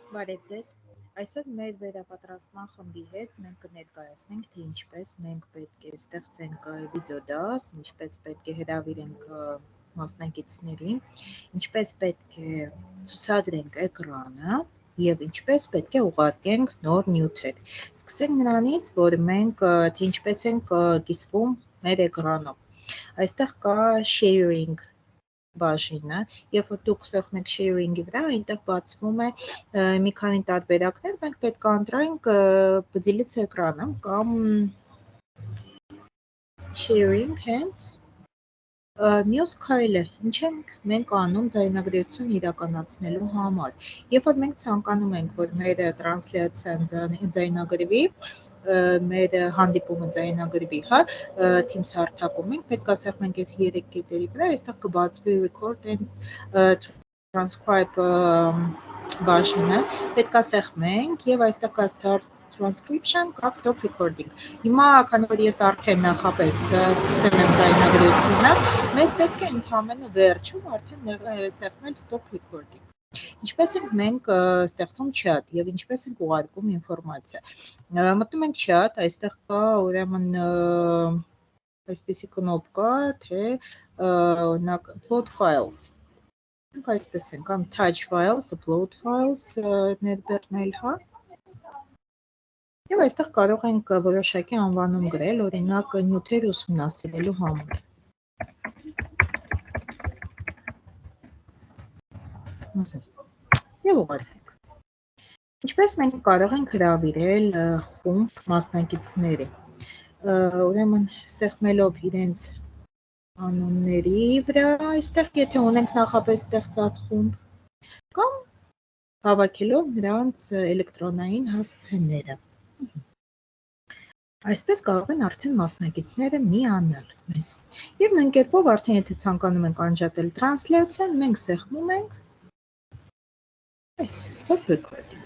Բարև ձեզ։ Այսօր մեր վերապատրաստման խմբի հետ մենք կներկայացնենք, թե ինչպես մենք պետք է ստեղծենք վիդեոդաս, ինչպես պետք է հրավիրենք մասնակիցներին, ինչպես պետք է ցուցադրենք էկրանը եւ ինչպես պետք է ուղարկենք նոր նյութեր։ Սկսենք նրանից, որ մենք թե ինչպես ենք կիսվում մեր էկրանով։ Այստեղ կա sharing բաժինը, երբ որ դուք սեղմեք sharing-ի վրա, այնտեղ բացվում է մի քանի տարբերակներ, մենք պետք է ընտրենք բդիլից էկրանը կամ sharing hands Մյուս քայլը, ինչ ենք մենք անում ձայնագրություն իրականացնելու համար։ Երբ որ մենք ցանկանում ենք, որ մեր տրանսլյացիան ձայնագրվի, մեր հանդիպումը ձայնագրվի, հա, Teams հարթակում մենք պետք է սեղմենք այս 3 կետերի վրա, այստեղ կբացվի record and transcribe բաժինը, պետք է սեղմենք եւ այստեղ կա start transcription կամ stop recording։ Հիմա, քանի որ ես արդեն նախապես սկսել եմ ձայնագրությունը, մեզ պետք է ընդհանրապես վերջում արդեն սեղմել stop recording։ Ինչպես ենք մենք ստեղծում chat եւ ինչպես ենք ուղարկում ինֆորմացիա։ Մտնում ենք chat, այստեղ կա ուրեմն այսպեսի կնոպկա, թե օրինակ upload files։ Մենք այսպես ենք, կամ touch files, upload files ներբեռնել, հա։ Եվ այստեղ կարող ենք որոշակի անվանում գրել, օրինակ նյութեր ուսումնասիրելու համար։ Եվ ուղարկենք։ Ինչպես մենք կարող ենք հրավիրել խումբ մասնակիցների։ Ուրեմն սեղմելով իրենց անունների վրա, այստեղ եթե ունենք նախապես ստեղծած խումբ, կամ հավաքելով նրանց էլեկտրոնային հասցեները։ Այսպես կարող են արդեն մասնակիցները միանալ մեզ։ Եվ նույն կերպով արդեն եթե ցանկանում ենք անջատել տրանսլյացիան, մենք սեղմում ենք այս stop recording։